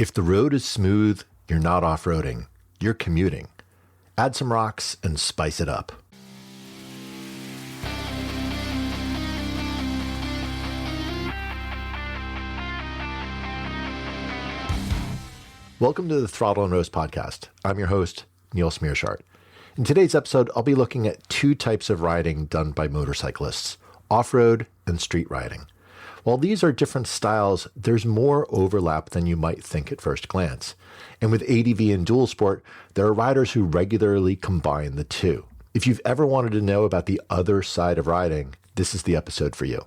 If the road is smooth, you're not off-roading, you're commuting. Add some rocks and spice it up. Welcome to the Throttle and Roast podcast. I'm your host, Neil Smearshart. In today's episode, I'll be looking at two types of riding done by motorcyclists, off-road and street riding. While these are different styles, there's more overlap than you might think at first glance. And with ADV and dual sport, there are riders who regularly combine the two. If you've ever wanted to know about the other side of riding, this is the episode for you.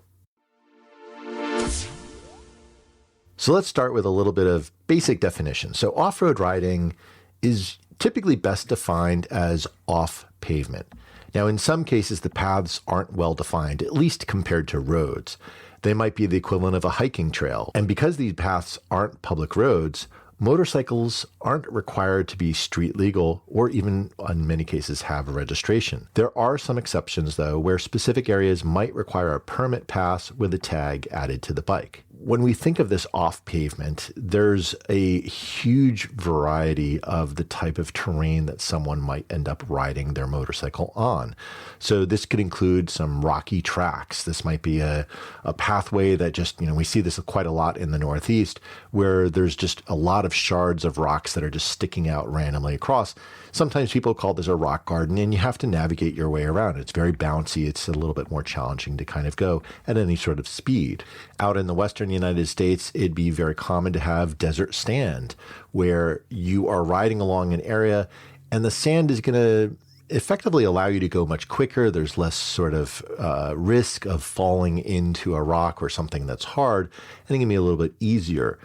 So let's start with a little bit of basic definition. So off-road riding is typically best defined as off pavement. Now, in some cases, the paths aren't well defined, at least compared to roads. They might be the equivalent of a hiking trail. And because these paths aren't public roads, motorcycles aren't required to be street legal or even in many cases have a registration. There are some exceptions though, where specific areas might require a permit pass with a tag added to the bike. When we think of this off pavement, there's a huge variety of the type of terrain that someone might end up riding their motorcycle on. So this could include some rocky tracks. This might be a pathway that just, we see this quite a lot in the Northeast, where there's just a lot of shards of rocks that are just sticking out randomly across. Sometimes people call this a rock garden, and you have to navigate your way around. It's very bouncy. It's a little bit more challenging to kind of go at any sort of speed. Out in the Western United States, it'd be very common to have desert sand, where you are riding along an area and the sand is going to effectively allow you to go much quicker. There's less sort of risk of falling into a rock or something that's hard, and it can be a little bit easier.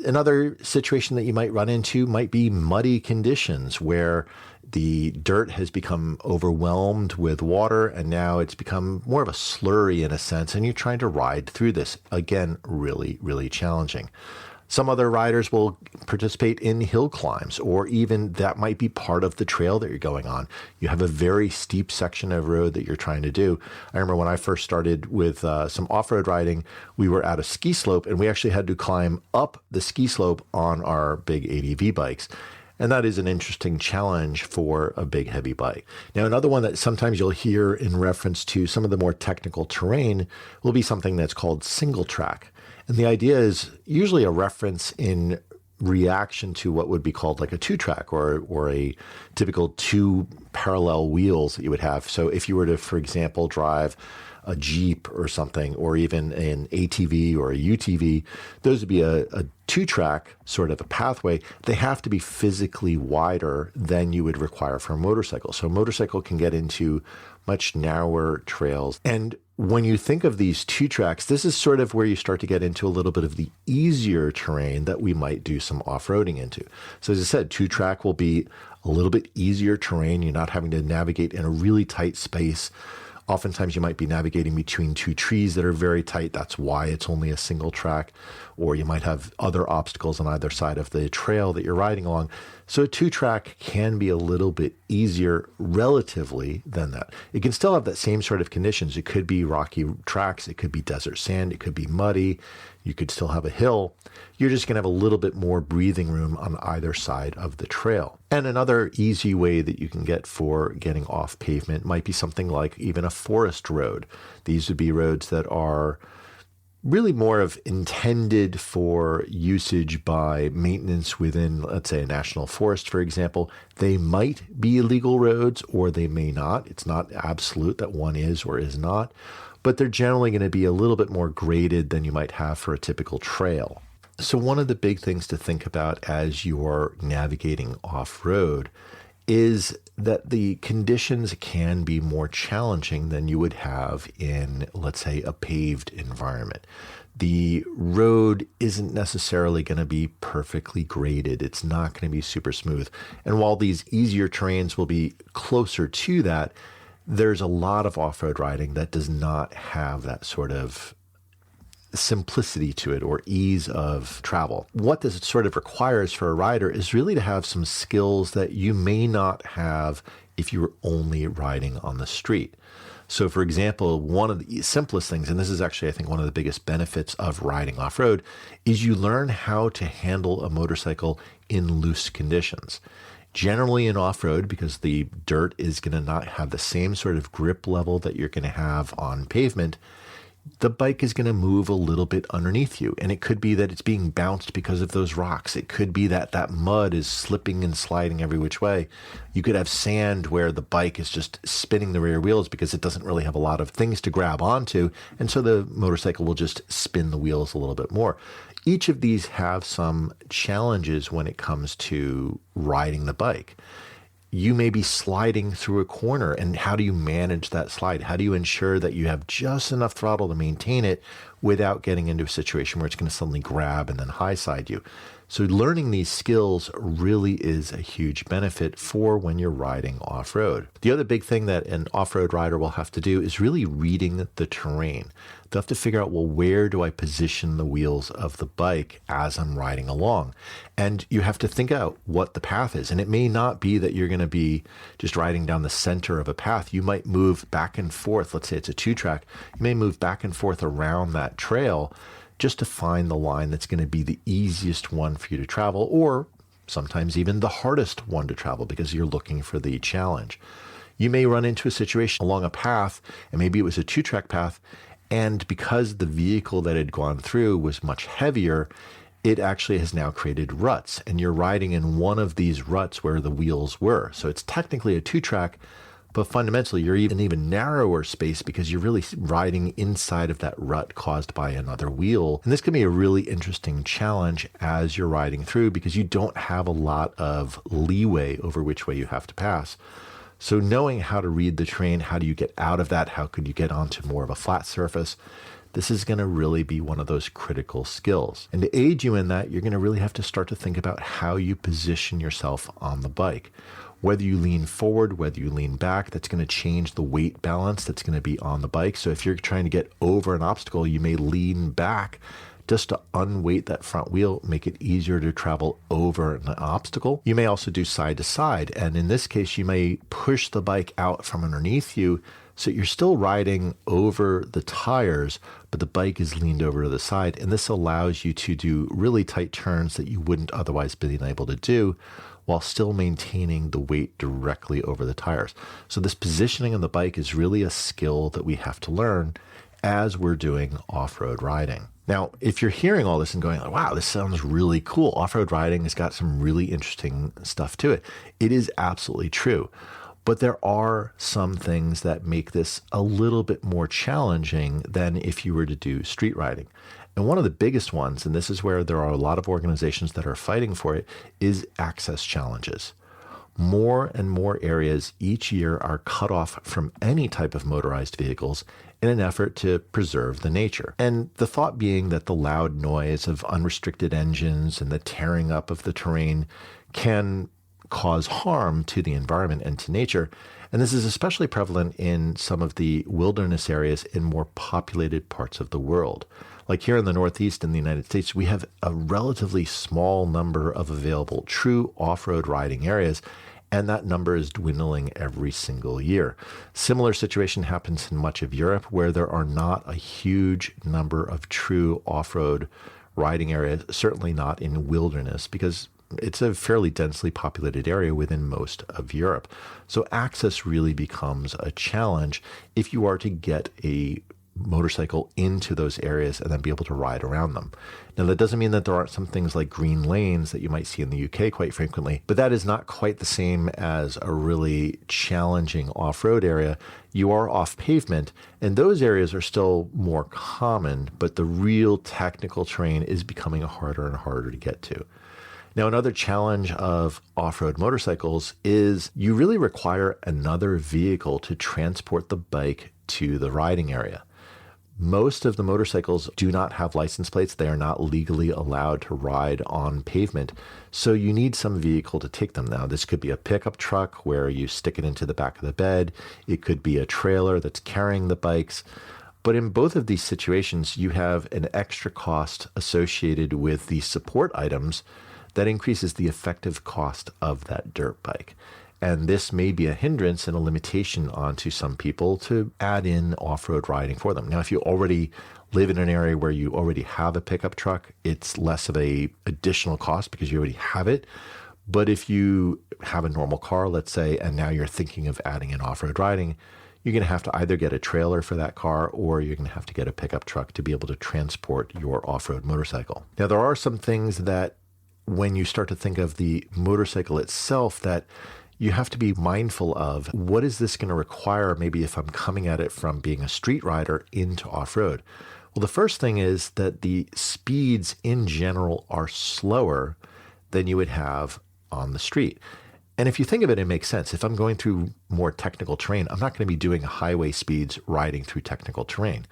Another situation that you might run into might be muddy conditions where the dirt has become overwhelmed with water and now it's become more of a slurry in a sense, and you're trying to ride through this. Again, really, really challenging. Some other riders will participate in hill climbs, or even that might be part of the trail that you're going on. You have a very steep section of road that you're trying to do. I remember when I first started with some off-road riding, we were at a ski slope and we actually had to climb up the ski slope on our big ADV bikes. And that is an interesting challenge for a big, heavy bike. Now, another one that sometimes you'll hear in reference to some of the more technical terrain will be something that's called single track. And the idea is usually a reference in reaction to what would be called like a two-track or a typical two parallel wheels that you would have. So if you were to, for example, drive a Jeep or something, or even an ATV or a UTV, those would be a two-track sort of a pathway. They have to be physically wider than you would require for a motorcycle. So a motorcycle can get into much narrower trails. And when you think of these two tracks, this is sort of where you start to get into a little bit of the easier terrain that we might do some off-roading into. So as I said, two track will be a little bit easier terrain. You're not having to navigate in a really tight space. Oftentimes you might be navigating between two trees that are very tight. That's why it's only a single track. Or you might have other obstacles on either side of the trail that you're riding along. So a two-track can be a little bit easier relatively than that. It can still have that same sort of conditions. It could be rocky tracks. It could be desert sand. It could be muddy. You could still have a hill. You're just going to have a little bit more breathing room on either side of the trail. And another easy way that you can get for getting off pavement might be something like even a forest road. These would be roads that are really more of intended for usage by maintenance within, let's say, a national forest, for example. They might be illegal roads or they may not. It's not absolute that one is or is not, but they're generally going to be a little bit more graded than you might have for a typical trail. So one of the big things to think about as you're navigating off-road is that the conditions can be more challenging than you would have in, let's say, a paved environment. The road isn't necessarily going to be perfectly graded. It's not going to be super smooth. And while these easier terrains will be closer to that, there's a lot of off-road riding that does not have that sort of simplicity to it or ease of travel. What this sort of requires for a rider is really to have some skills that you may not have if you were only riding on the street. So, for example, one of the simplest things, and this is actually, I think, one of the biggest benefits of riding off road, is you learn how to handle a motorcycle in loose conditions. Generally, in off road, because the dirt is going to not have the same sort of grip level that you're going to have on pavement, the bike is going to move a little bit underneath you. And it could be that it's being bounced because of those rocks. It could be that that mud is slipping and sliding every which way. You could have sand where the bike is just spinning the rear wheels because it doesn't really have a lot of things to grab onto. And so the motorcycle will just spin the wheels a little bit more. Each of these have some challenges when it comes to riding the bike. You may be sliding through a corner, and how do you manage that slide? How do you ensure that you have just enough throttle to maintain it without getting into a situation where it's going to suddenly grab and then high side you? So learning these skills really is a huge benefit for when you're riding off-road. The other big thing that an off-road rider will have to do is really reading the terrain. They'll have to figure out, well, where do I position the wheels of the bike as I'm riding along? And you have to think out what the path is. And it may not be that you're going to be just riding down the center of a path. You might move back and forth. Let's say it's a 2-track. You may move back and forth around that trail just to find the line that's going to be the easiest one for you to travel, or sometimes even the hardest one to travel because you're looking for the challenge. You may run into a situation along a path, and maybe it was a 2-track path, and because the vehicle that had gone through was much heavier, it actually has now created ruts, and you're riding in one of these ruts where the wheels were. So it's technically a 2-track, but fundamentally, you're in even narrower space because you're really riding inside of that rut caused by another wheel. And this can be a really interesting challenge as you're riding through because you don't have a lot of leeway over which way you have to pass. So knowing how to read the terrain, how do you get out of that? How could you get onto more of a flat surface? This is going to really be one of those critical skills. And to aid you in that, you're going to really have to start to think about how you position yourself on the bike. Whether you lean forward, whether you lean back, that's going to change the weight balance that's going to be on the bike. So if you're trying to get over an obstacle, you may lean back just to unweight that front wheel, make it easier to travel over an obstacle. You may also do side to side. And in this case, you may push the bike out from underneath you. So you're still riding over the tires, but the bike is leaned over to the side. And this allows you to do really tight turns that you wouldn't otherwise been able to do while still maintaining the weight directly over the tires. So this positioning of the bike is really a skill that we have to learn as we're doing off-road riding. Now, if you're hearing all this and going, wow, this sounds really cool, off-road riding has got some really interesting stuff to it. It is absolutely true. But there are some things that make this a little bit more challenging than if you were to do street riding. And one of the biggest ones, and this is where there are a lot of organizations that are fighting for it, is access challenges. More and more areas each year are cut off from any type of motorized vehicles in an effort to preserve the nature. And the thought being that the loud noise of unrestricted engines and the tearing up of the terrain can cause harm to the environment and to nature. And this is especially prevalent in some of the wilderness areas in more populated parts of the world. Like here in the Northeast in the United States, we have a relatively small number of available true off-road riding areas, and that number is dwindling every single year. Similar situation happens in much of Europe, where there are not a huge number of true off-road riding areas, certainly not in wilderness, because it's a fairly densely populated area within most of Europe. So access really becomes a challenge if you are to get a motorcycle into those areas and then be able to ride around them. Now, that doesn't mean that there aren't some things like green lanes that you might see in the UK quite frequently, but that is not quite the same as a really challenging off-road area. You are off pavement, and those areas are still more common, but the real technical terrain is becoming harder and harder to get to. Now, another challenge of off-road motorcycles is you really require another vehicle to transport the bike to the riding area. Most of the motorcycles do not have license plates. They are not legally allowed to ride on pavement. So you need some vehicle to take them. Now, this could be a pickup truck where you stick it into the back of the bed. It could be a trailer that's carrying the bikes. But in both of these situations, you have an extra cost associated with the support items that increases the effective cost of that dirt bike. And this may be a hindrance and a limitation onto some people to add in off-road riding for them. Now, if you already live in an area where you already have a pickup truck, it's less of a additional cost because you already have it. But if you have a normal car, let's say, and now you're thinking of adding in off-road riding, you're going to have to either get a trailer for that car or you're going to have to get a pickup truck to be able to transport your off-road motorcycle. Now, there are some things that when you start to think of the motorcycle itself that you have to be mindful of. What is this going to require maybe if I'm coming at it from being a street rider into off-road? Well, the first thing is that the speeds in general are slower than you would have on the street. And if you think of it, it makes sense. If I'm going through more technical terrain, I'm not going to be doing highway speeds riding through technical terrain.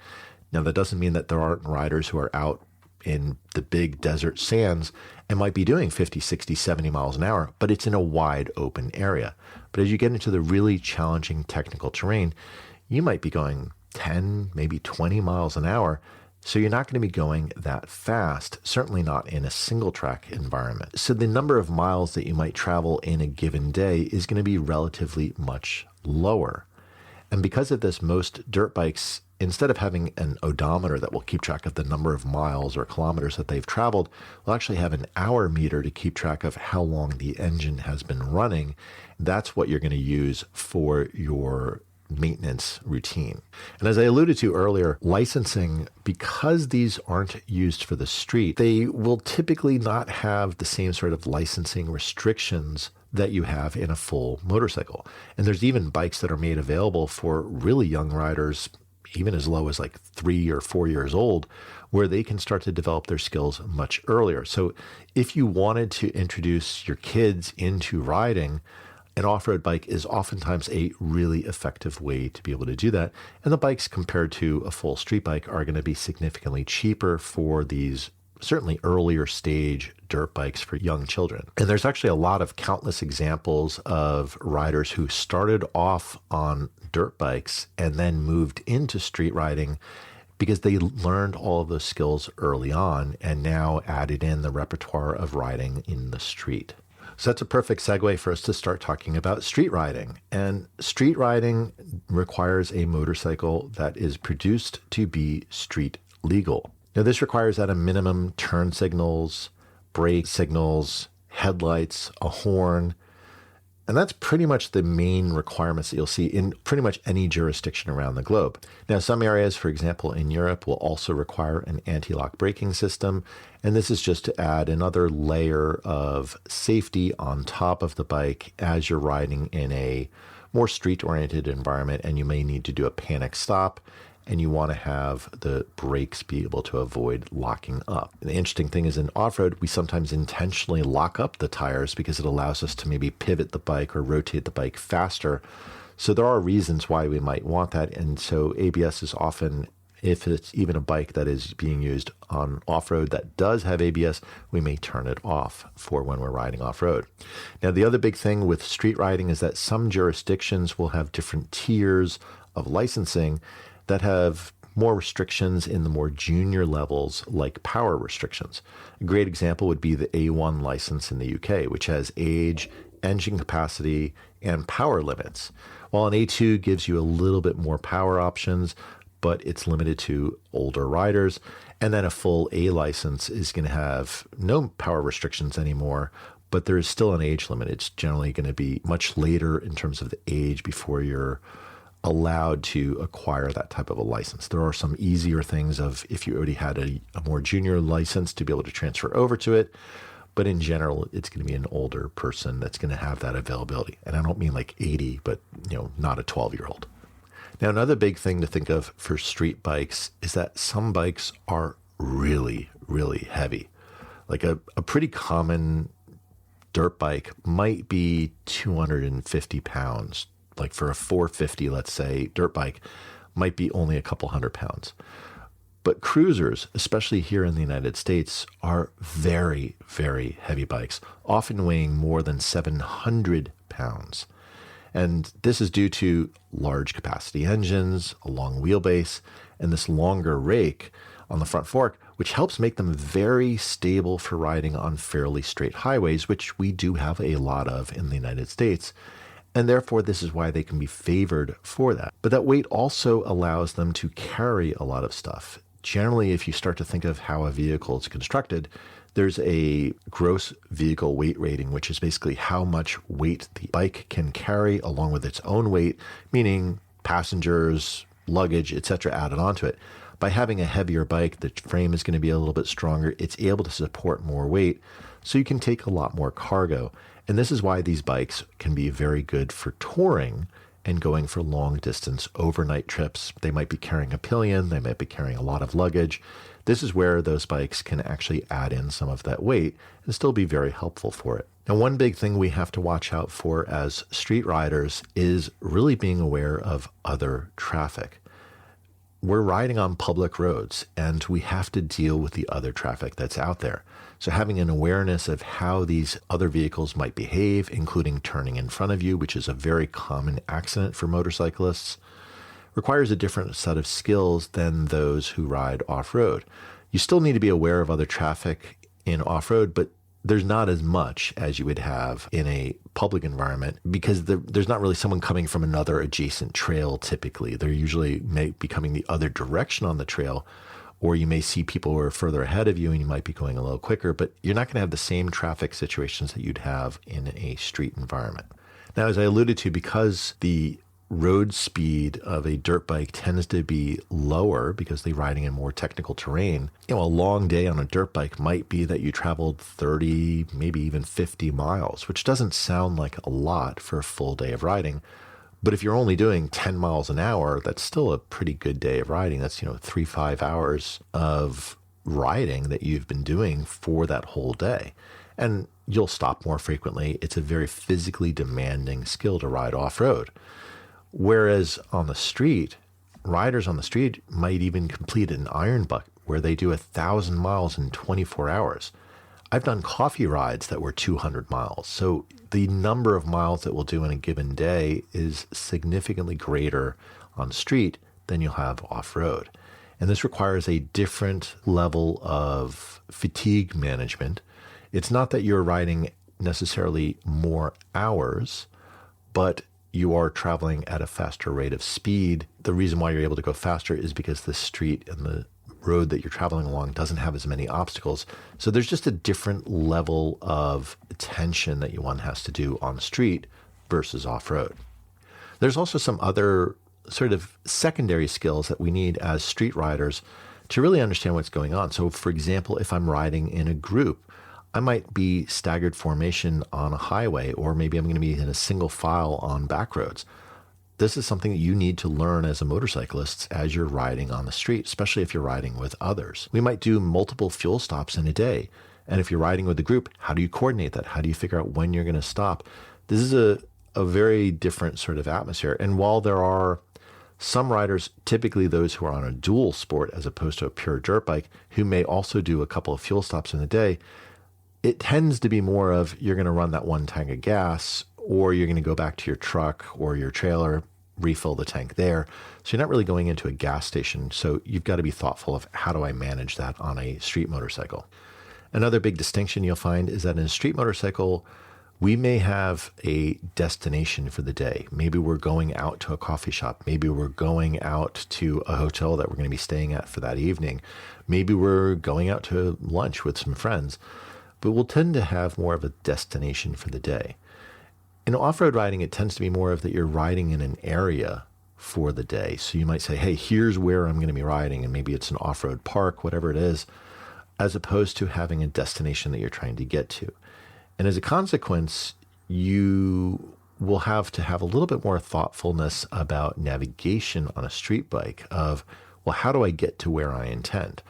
Now, that doesn't mean that there aren't riders who are out in the big desert sands and might be doing 50, 60, 70 miles an hour, but it's in a wide open area. But as you get into the really challenging technical terrain, you might be going 10, maybe 20 miles an hour. So you're not going to be going that fast, certainly not in a single track environment. So the number of miles that you might travel in a given day is going to be relatively much lower. And because of this, most dirt bikes, instead of having an odometer that will keep track of the number of miles or kilometers that they've traveled, will actually have an hour meter to keep track of how long the engine has been running. That's what you're going to use for your maintenance routine. And as I alluded to earlier, licensing, because these aren't used for the street, they will typically not have the same sort of licensing restrictions that you have in a full motorcycle. And there's even bikes that are made available for really young riders, even as low as like 3 or 4 years old, where they can start to develop their skills much earlier. So if you wanted to introduce your kids into riding, an off-road bike is oftentimes a really effective way to be able to do that. And the bikes compared to a full street bike are going to be significantly cheaper for these certainly earlier stage dirt bikes for young children. And there's actually a lot of countless examples of riders who started off on dirt bikes and then moved into street riding because they learned all of those skills early on and now added in the repertoire of riding in the street. So that's a perfect segue for us to start talking about street riding. And street riding requires a motorcycle that is produced to be street legal. Now, this requires at a minimum turn signals, brake signals, headlights, a horn. And that's pretty much the main requirements that you'll see in pretty much any jurisdiction around the globe. Now, some areas, for example, in Europe, will also require an anti-lock braking system. And this is just to add another layer of safety on top of the bike as you're riding in a more street-oriented environment and you may need to do a panic stop and you want to have the brakes be able to avoid locking up. And the interesting thing is in off-road, we sometimes intentionally lock up the tires because it allows us to maybe pivot the bike or rotate the bike faster. So there are reasons why we might want that. And so ABS is often, if it's even a bike that is being used on off-road that does have ABS, we may turn it off for when we're riding off-road. Now, the other big thing with street riding is that some jurisdictions will have different tiers of licensing that have more restrictions in the more junior levels, like power restrictions. A great example would be the A1 license in the UK, which has age, engine capacity, and power limits. While an A2 gives you a little bit more power options, but it's limited to older riders. And then a full A license is going to have no power restrictions anymore, but there is still an age limit. It's generally going to be much later in terms of the age before you're allowed to acquire that type of a license. There are some easier things of if you already had a more junior license to be able to transfer over to it. But in general, it's going to be an older person that's going to have that availability. And I don't mean like 80, but not a 12-year-old. Now, another big thing to think of for street bikes is that some bikes are really, really heavy. Like a pretty common dirt bike might be 250 pounds. Like for a 450, let's say, dirt bike might be only a couple 100 pounds. But cruisers, especially here in the United States, are very, very heavy bikes, often weighing more than 700 pounds. And this is due to large capacity engines, a long wheelbase, and this longer rake on the front fork, which helps make them very stable for riding on fairly straight highways, which we do have a lot of in the United States. And therefore, this is why they can be favored for that. But that weight also allows them to carry a lot of stuff. Generally, if you start to think of how a vehicle is constructed, there's a gross vehicle weight rating, which is basically how much weight the bike can carry along with its own weight, meaning passengers, luggage, etc., added onto it. By having a heavier bike, the frame is going to be a little bit stronger. It's able to support more weight, so you can take a lot more cargo. And this is why these bikes can be very good for touring and going for long distance overnight trips. They might be carrying a pillion, they might be carrying a lot of luggage. This is where those bikes can actually add in some of that weight and still be very helpful for it. Now, one big thing we have to watch out for as street riders is really being aware of other traffic. We're riding on public roads and we have to deal with the other traffic that's out there. So having an awareness of how these other vehicles might behave, including turning in front of you, which is a very common accident for motorcyclists, requires a different set of skills than those who ride off-road. You still need to be aware of other traffic in off-road, but there's not as much as you would have in a public environment because there's not really someone coming from another adjacent trail typically. They're usually may be coming the other direction on the trail, or you may see people who are further ahead of you and you might be going a little quicker, but you're not going to have the same traffic situations that you'd have in a street environment. Now, as I alluded to, because the road speed of a dirt bike tends to be lower because they're riding in more technical terrain. A long day on a dirt bike might be that you traveled 30, maybe even 50 miles, which doesn't sound like a lot for a full day of riding. But if you're only doing 10 miles an hour, that's still a pretty good day of riding. That's, 3-5 hours of riding that you've been doing for that whole day. And you'll stop more frequently. It's a very physically demanding skill to ride off-road. Whereas on the street, riders on the street might even complete an iron bucket where they do 1,000 miles in 24 hours. I've done coffee rides that were 200 miles. So the number of miles that we'll do in a given day is significantly greater on street than you'll have off-road. And this requires a different level of fatigue management. It's not that you're riding necessarily more hours, but you are traveling at a faster rate of speed. The reason why you're able to go faster is because the street and the road that you're traveling along doesn't have as many obstacles. So there's just a different level of attention that one has to do on the street versus off-road. There's also some other sort of secondary skills that we need as street riders to really understand what's going on. So for example, if I'm riding in a group, I might be staggered formation on a highway, or maybe I'm going to be in a single file on back roads. This is something that you need to learn as a motorcyclist as you're riding on the street, especially if you're riding with others. We might do multiple fuel stops in a day. And if you're riding with a group, how do you coordinate that? How do you figure out when you're going to stop? This is a very different sort of atmosphere. And while there are some riders, typically those who are on a dual sport as opposed to a pure dirt bike, who may also do a couple of fuel stops in a day, it tends to be more of you're going to run that one tank of gas, or you're going to go back to your truck or your trailer, refill the tank there. So you're not really going into a gas station. So you've got to be thoughtful of how do I manage that on a street motorcycle. Another big distinction you'll find is that in a street motorcycle, we may have a destination for the day. Maybe we're going out to a coffee shop. Maybe we're going out to a hotel that we're going to be staying at for that evening. Maybe we're going out to lunch with some friends. But we'll tend to have more of a destination for the day. In off-road riding, it tends to be more of that you're riding in an area for the day. So you might say, hey, here's where I'm going to be riding, and maybe it's an off-road park, whatever it is, as opposed to having a destination that you're trying to get to. And as a consequence, you will have to have a little bit more thoughtfulness about navigation on a street bike of, well, how do I get to where I intend?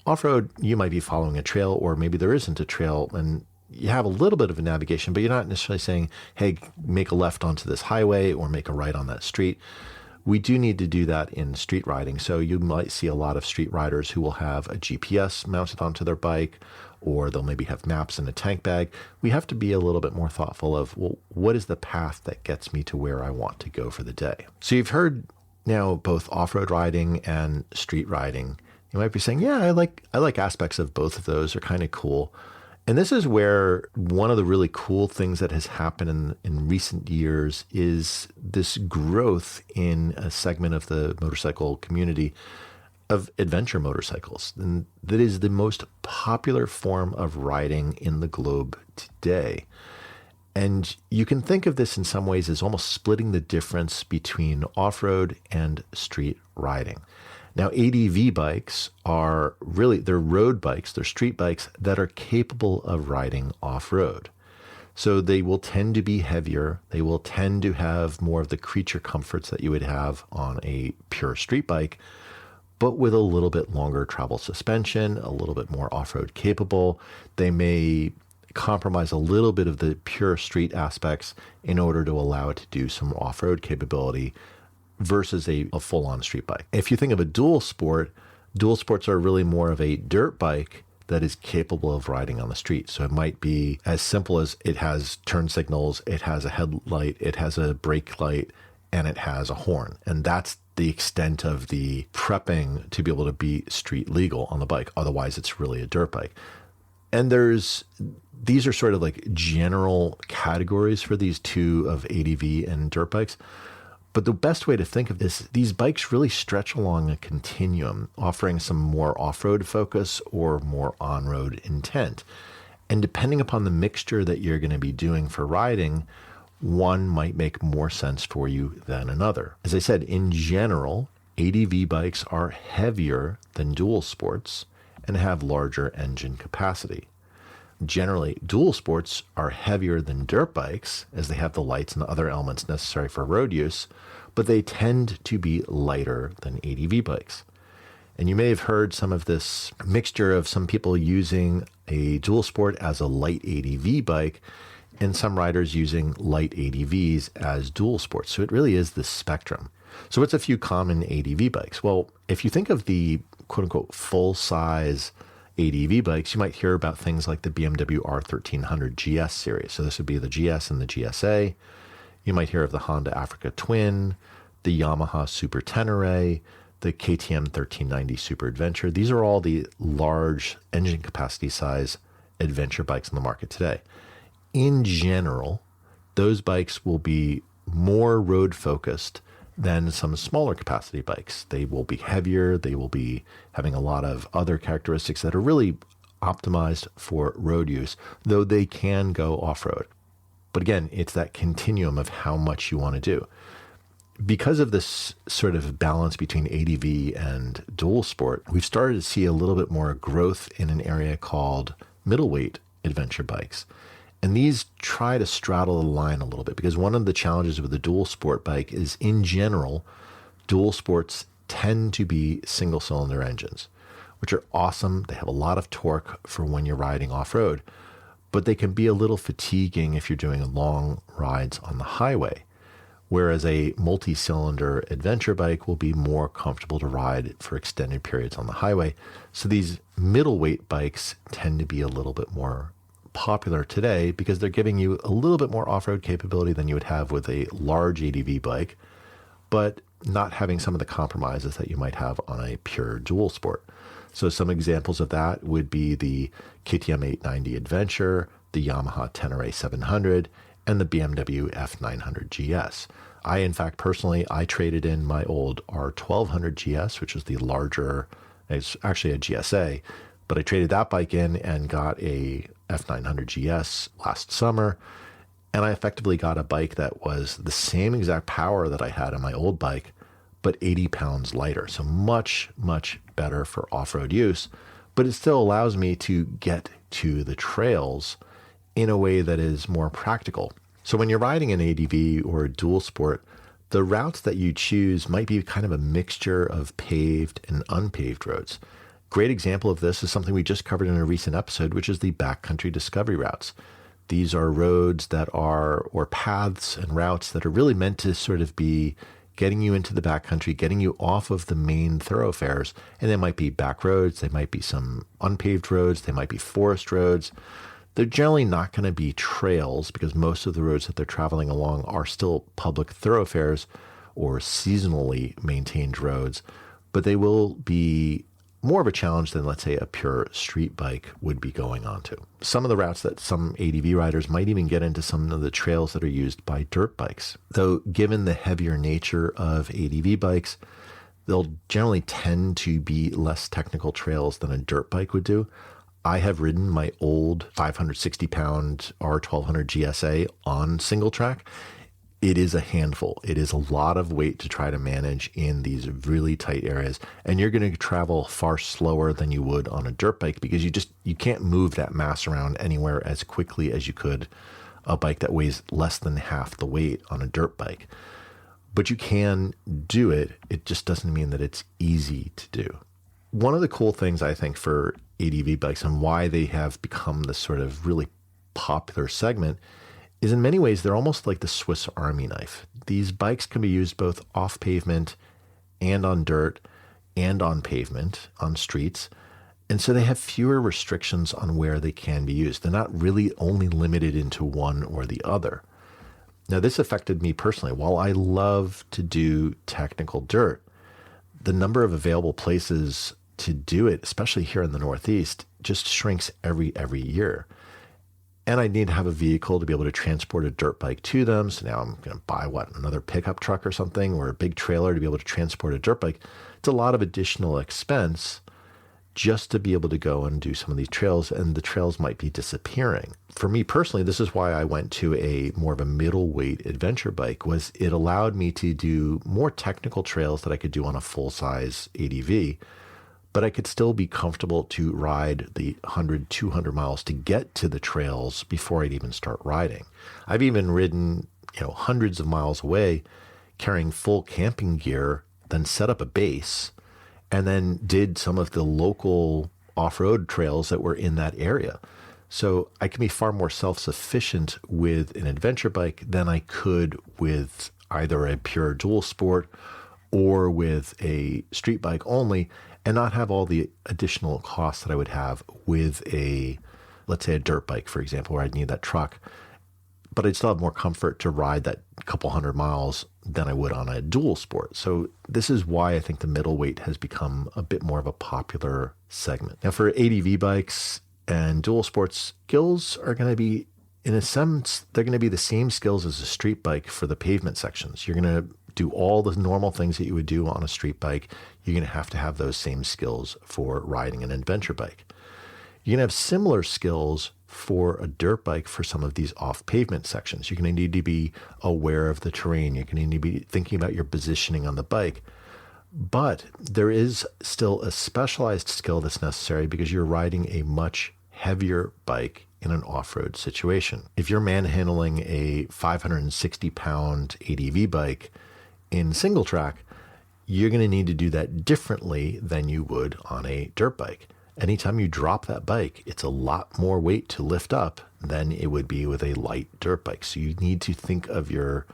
Off-road, you might be following a trail, or maybe there isn't a trail, and you have a little bit of a navigation, but you're not necessarily saying, hey, make a left onto this highway or make a right on that street. We do need to do that in street riding. So you might see a lot of street riders who will have a GPS mounted onto their bike, or they'll maybe have maps in a tank bag. We have to be a little bit more thoughtful of, well, what is the path that gets me to where I want to go for the day? So you've heard now both off-road riding and street riding. You might be saying, yeah, I like aspects of both of those. Are kind of cool. And this is where one of the really cool things that has happened in recent years is this growth in a segment of the motorcycle community of adventure motorcycles. And that is the most popular form of riding in the globe today. And you can think of this in some ways as almost splitting the difference between off-road and street riding. Now, ADV bikes are really, they're road bikes, they're street bikes that are capable of riding off-road. So they will tend to be heavier. They will tend to have more of the creature comforts that you would have on a pure street bike, but with a little bit longer travel suspension, a little bit more off-road capable. They may compromise a little bit of the pure street aspects in order to allow it to do some off-road capability versus a full-on street bike. If you think of a dual sports are really more of a dirt bike that is capable of riding on the street. So it might be as simple as it has turn signals, it has a headlight, it has a brake light, and it has a horn. And that's the extent of the prepping to be able to be street legal on the bike. Otherwise, it's really a dirt bike. And these are sort of like general categories for these two of ADV and dirt bikes. But the best way to think of this, these bikes really stretch along a continuum, offering some more off-road focus or more on-road intent. And depending upon the mixture that you're going to be doing for riding, one might make more sense for you than another. As I said, in general, ADV bikes are heavier than dual sports and have larger engine capacity. Generally, dual sports are heavier than dirt bikes as they have the lights and the other elements necessary for road use, but they tend to be lighter than ADV bikes. And you may have heard some of this mixture of some people using a dual sport as a light ADV bike and some riders using light ADVs as dual sports. So it really is this spectrum. So what's a few common ADV bikes? Well, if you think of the quote unquote full size ADV bikes, you might hear about things like the BMW R1300 GS series. So this would be the GS and the GSA. You might hear of the Honda Africa Twin, the Yamaha Super Tenere, the KTM 1390 Super Adventure. These are all the large engine capacity size adventure bikes on the market today. In general, those bikes will be more road focused than some smaller capacity bikes. They will be heavier. They will be having a lot of other characteristics that are really optimized for road use, though they can go off-road. But again, it's that continuum of how much you want to do. Because of this sort of balance between ADV and dual sport, we've started to see a little bit more growth in an area called middleweight adventure bikes. And these try to straddle the line a little bit because one of the challenges with the dual sport bike is, in general, dual sports tend to be single cylinder engines, which are awesome. They have a lot of torque for when you're riding off-road, but they can be a little fatiguing if you're doing long rides on the highway. Whereas a multi-cylinder adventure bike will be more comfortable to ride for extended periods on the highway. So these middleweight bikes tend to be a little bit more popular today because they're giving you a little bit more off-road capability than you would have with a large ADV bike, but not having some of the compromises that you might have on a pure dual sport. So some examples of that would be the KTM 890 Adventure, the Yamaha Tenere 700, and the BMW F900 GS. In fact, personally, I traded in my old R1200 GS, which was the larger, it's actually a GSA, but I traded that bike in and got a F900 GS last summer. And I effectively got a bike that was the same exact power that I had on my old bike, but 80 pounds lighter. So much, much better for off-road use, but it still allows me to get to the trails in a way that is more practical. So when you're riding an ADV or a dual sport, the routes that you choose might be kind of a mixture of paved and unpaved roads. Great example of this is something we just covered in a recent episode, which is the backcountry discovery routes. These are roads that are, or paths and routes that are really meant to sort of be getting you into the backcountry, getting you off of the main thoroughfares. And they might be back roads, they might be some unpaved roads, they might be forest roads. They're generally not going to be trails because most of the roads that they're traveling along are still public thoroughfares or seasonally maintained roads, but they will be more of a challenge than, let's say, a pure street bike would be going onto. Some of the routes that some ADV riders might even get into some of the trails that are used by dirt bikes. Though, given the heavier nature of ADV bikes, they'll generally tend to be less technical trails than a dirt bike would do. I have ridden my old 560-pound R1200 GSA on single track. It is a handful. It is a lot of weight to try to manage in these really tight areas. And you're going to travel far slower than you would on a dirt bike because you can't move that mass around anywhere as quickly as you could a bike that weighs less than half the weight on a dirt bike. But you can do it. It just doesn't mean that it's easy to do. One of the cool things I think for ADV bikes and why they have become this sort of really popular segment is in many ways they're almost like the Swiss Army knife. These bikes can be used both off pavement and on dirt and on pavement, on streets. And so they have fewer restrictions on where they can be used. They're not really only limited into one or the other. Now, this affected me personally. While I love to do technical dirt, the number of available places to do it, especially here in the Northeast, just shrinks every year. And I need to have a vehicle to be able to transport a dirt bike to them. So now I'm going to buy another pickup truck or something, or a big trailer to be able to transport a dirt bike. It's a lot of additional expense just to be able to go and do some of these trails, and the trails might be disappearing. For me personally, this is why I went to a more of a middleweight adventure bike, was it allowed me to do more technical trails that I could do on a full-size ADV, but I could still be comfortable to ride the 100, 200 miles to get to the trails before I'd even start riding. I've even ridden, hundreds of miles away carrying full camping gear, then set up a base, and then did some of the local off-road trails that were in that area. So I can be far more self-sufficient with an adventure bike than I could with either a pure dual sport or with a street bike only, and not have all the additional costs that I would have with let's say a dirt bike, for example, where I'd need that truck. But I'd still have more comfort to ride that couple hundred miles than I would on a dual sport. So this is why I think the middleweight has become a bit more of a popular segment. Now for ADV bikes and dual sports, skills are going to be, in a sense, they're going to be the same skills as a street bike for the pavement sections. You're going to do all the normal things that you would do on a street bike. You're going to have those same skills for riding an adventure bike. You're going to have similar skills for a dirt bike for some of these off-pavement sections. You're going to need to be aware of the terrain. You're going to need to be thinking about your positioning on the bike. But there is still a specialized skill that's necessary because you're riding a much heavier bike in an off-road situation. If you're manhandling a 560-pound ADV bike in single track, you're going to need to do that differently than you would on a dirt bike. Anytime you drop that bike, it's a lot more weight to lift up than it would be with a light dirt bike. So you need to think of your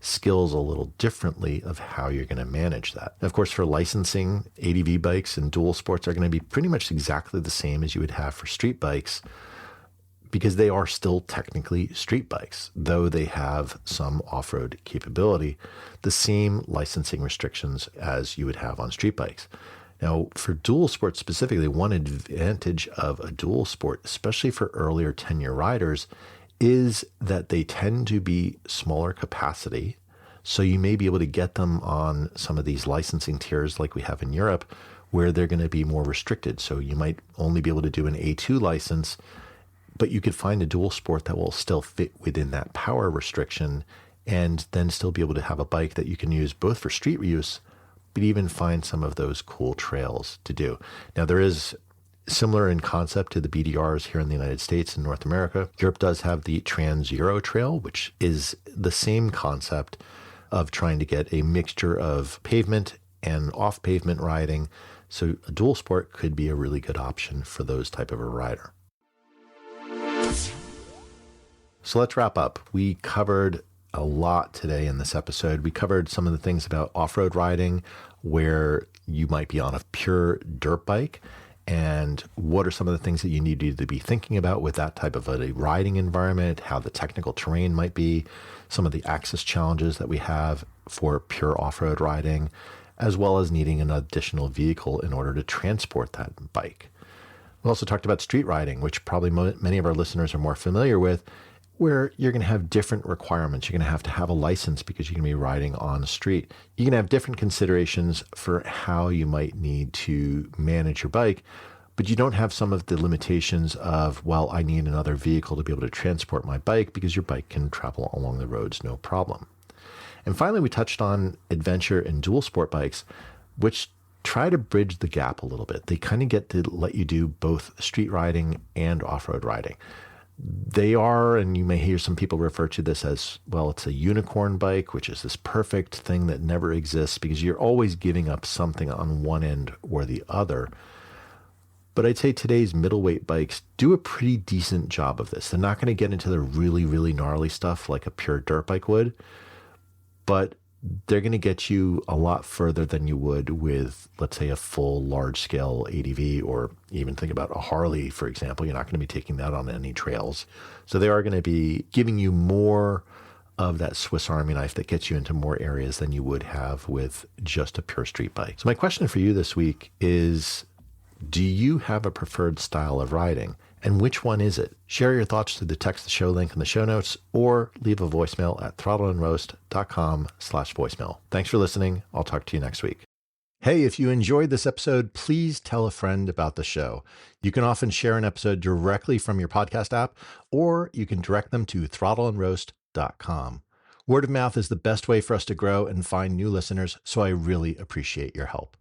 skills a little differently of how you're going to manage that. Of course, for licensing, ADV bikes and dual sports are going to be pretty much exactly the same as you would have for street bikes, because they are still technically street bikes, though they have some off-road capability, the same licensing restrictions as you would have on street bikes. Now, for dual sports specifically, one advantage of a dual sport, especially for earlier tenure riders, is that they tend to be smaller capacity. So you may be able to get them on some of these licensing tiers like we have in Europe, where they're going to be more restricted. So you might only be able to do an A2 license, but you could find a dual sport that will still fit within that power restriction and then still be able to have a bike that you can use both for street use, but even find some of those cool trails to do. Now, there is similar in concept to the BDRs here in the United States and North America. Europe does have the Trans-Euro Trail, which is the same concept of trying to get a mixture of pavement and off-pavement riding. So a dual sport could be a really good option for those type of a rider. So let's wrap up. We covered a lot today in this episode. We covered some of the things about off-road riding, where you might be on a pure dirt bike, and what are some of the things that you need to be thinking about with that type of a riding environment, how the technical terrain might be, some of the access challenges that we have for pure off-road riding, as well as needing an additional vehicle in order to transport that bike. We also talked about street riding, which probably many of our listeners are more familiar with, where you're going to have different requirements. You're going to have a license because you're going to be riding on the street. You can have different considerations for how you might need to manage your bike, but you don't have some of the limitations of, well, I need another vehicle to be able to transport my bike, because your bike can travel along the roads no problem. And finally, we touched on adventure and dual sport bikes, which try to bridge the gap a little bit. They kind of get to let you do both street riding and off-road riding. They are, and you may hear some people refer to this as, well, it's a unicorn bike, which is this perfect thing that never exists because you're always giving up something on one end or the other. But I'd say today's middleweight bikes do a pretty decent job of this. They're not going to get into the really, really gnarly stuff like a pure dirt bike would, but they're going to get you a lot further than you would with, let's say, a full large-scale ADV, or even think about a Harley, for example. You're not going to be taking that on any trails. So they are going to be giving you more of that Swiss Army knife that gets you into more areas than you would have with just a pure street bike. So my question for you this week is, do you have a preferred style of riding? And which one is it? Share your thoughts through the text the show link in the show notes, or leave a voicemail at throttleandroast.com/voicemail. Thanks for listening. I'll talk to you next week. Hey, if you enjoyed this episode, please tell a friend about the show. You can often share an episode directly from your podcast app, or you can direct them to throttleandroast.com. Word of mouth is the best way for us to grow and find new listeners, so I really appreciate your help.